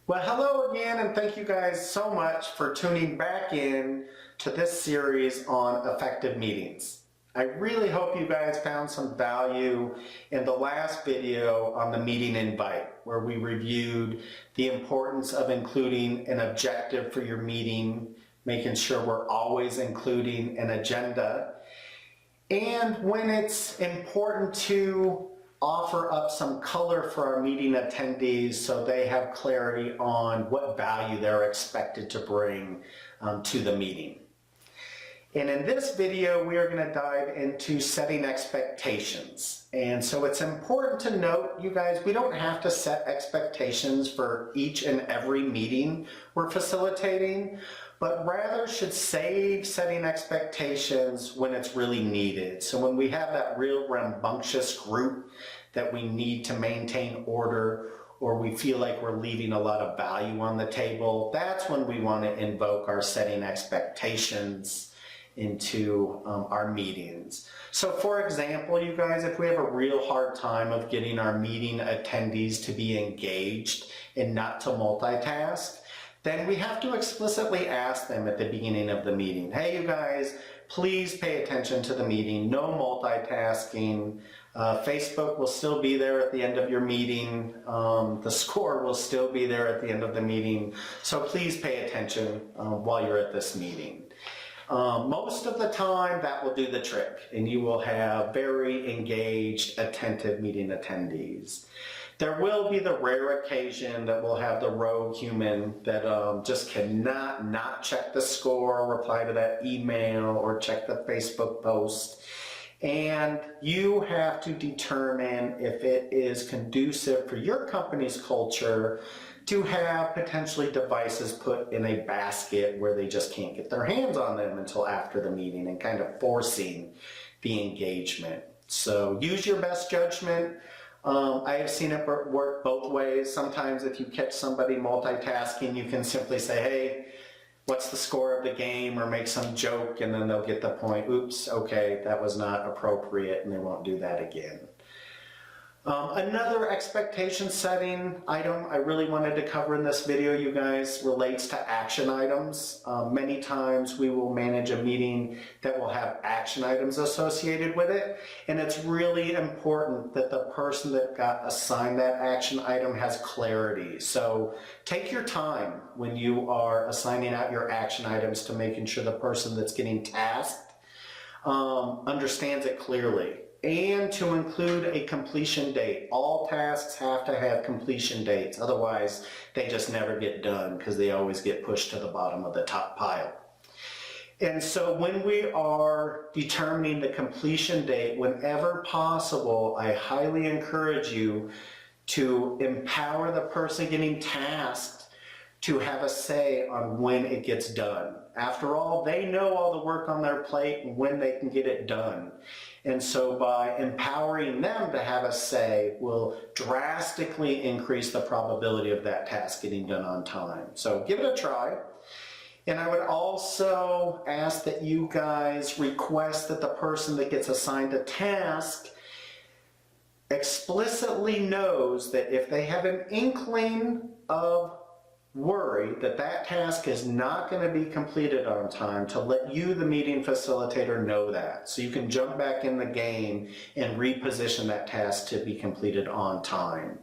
Well, hello again, and thank you guys so much for tuning back in to this series on effective meetings. I really hope you guys found some value in the last video on the meeting invite, where we reviewed the importance of including an objective for your meeting, making sure we're always including an agenda, and when it's important to offer up some color for our meeting attendees so they have clarity on what value they're expected to bring to the meeting. And in this video, we are going to dive into setting expectations. And so it's important to note, you guys, we don't have to set expectations for each and every meeting we're facilitating, but rather should save setting expectations when it's really needed. So when we have that real rambunctious group that we need to maintain order, or we feel like we're leaving a lot of value on the table, that's when we want to invoke our setting expectations into our meetings. So for example, you guys, if we have a real hard time of getting our meeting attendees to be engaged and not to multitask, then we have to explicitly ask them at the beginning of the meeting, hey, you guys, please pay attention to the meeting, no multitasking. Facebook will still be there at the end of your meeting. The score will still be there at the end of the meeting. So please pay attention while you're at this meeting. Most of the time that will do the trick, and you will have very engaged, attentive meeting attendees. There will be the rare occasion that we'll have the rogue human that just cannot not check the score, reply to that email, or check the Facebook post. And you have to determine if it is conducive for your company's culture to have potentially devices put in a basket where they just can't get their hands on them until after the meeting, and kind of forcing the engagement. So use your best judgment. I have seen it work both ways. Sometimes if you catch somebody multitasking, you can simply say, hey, what's the score of the game, or make some joke, and then they'll get the point. Oops, okay, that was not appropriate, and they won't do that again. Another expectation setting item I really wanted to cover in this video, you guys, relates to action items. Many times we will manage a meeting that will have action items associated with it, and it's really important that the person that got assigned that action item has clarity. So take your time when you are assigning out your action items to making sure the person that's getting tasked understands it clearly. And to include a completion date. All tasks have to have completion dates, otherwise they just never get done because they always get pushed to the bottom of the top pile. And so when we are determining the completion date, whenever possible, I highly encourage you to empower the person getting tasked to have a say on when it gets done. After all, they know all the work on their plate and when they can get it done. And so by empowering them to have a say will drastically increase the probability of that task getting done on time. So give it a try. And I would also ask that you guys request that the person that gets assigned a task explicitly knows that if they have an inkling of worry that that task is not going to be completed on time, to let you, the meeting facilitator, know that. So you can jump back in the game and reposition that task to be completed on time.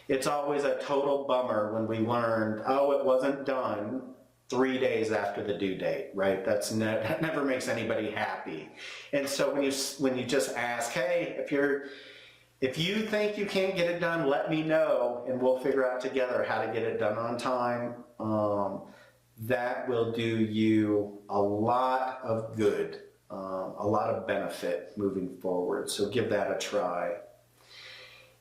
It's always a total bummer when we learned, oh, it wasn't done 3 days after the due date, right? That never makes anybody happy. And so when you just ask, hey, if you think you can't get it done, let me know, and we'll figure out together how to get it done on time. That will do you a lot of good, a lot of benefit moving forward. So give that a try.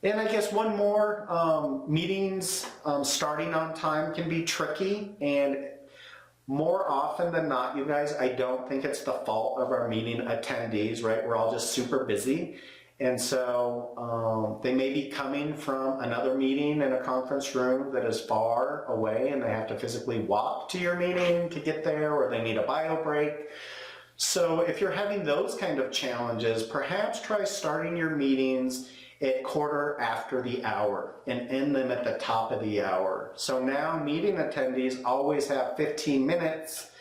And I guess one more, meetings starting on time can be tricky, and more often than not, you guys, I don't think it's the fault of our meeting attendees, right? We're all just super busy. And so they may be coming from another meeting in a conference room that is far away, and they have to physically walk to your meeting to get there, or they need a bio break. So if you're having those kind of challenges, perhaps try starting your meetings at quarter after the hour and end them at the top of the hour. So now meeting attendees always have 15 minutes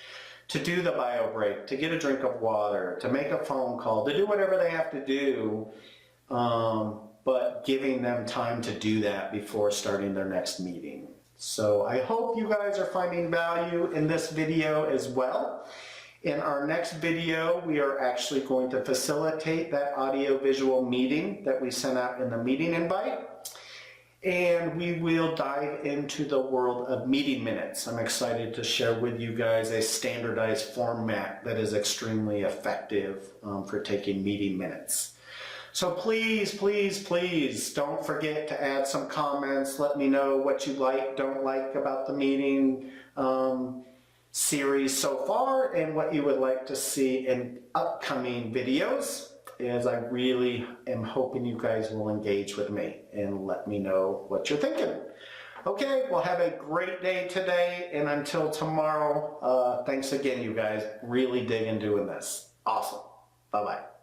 to do the bio break, to get a drink of water, to make a phone call, to do whatever they have to do, but giving them time to do that before starting their next meeting. So I hope you guys are finding value in this video as well. In our next video, we are actually going to facilitate that audio-visual meeting that we sent out in the meeting invite. And we will dive into the world of meeting minutes. I'm excited to share with you guys a standardized format that is extremely effective for taking meeting minutes. So please, please, please don't forget to add some comments. Let me know what you like, don't like about the meeting series so far and what you would like to see in upcoming videos, as I really am hoping you guys will engage with me and let me know what you're thinking. Okay, well, have a great day today, and until tomorrow, thanks again, you guys. Really digging doing this. Awesome. Bye-bye.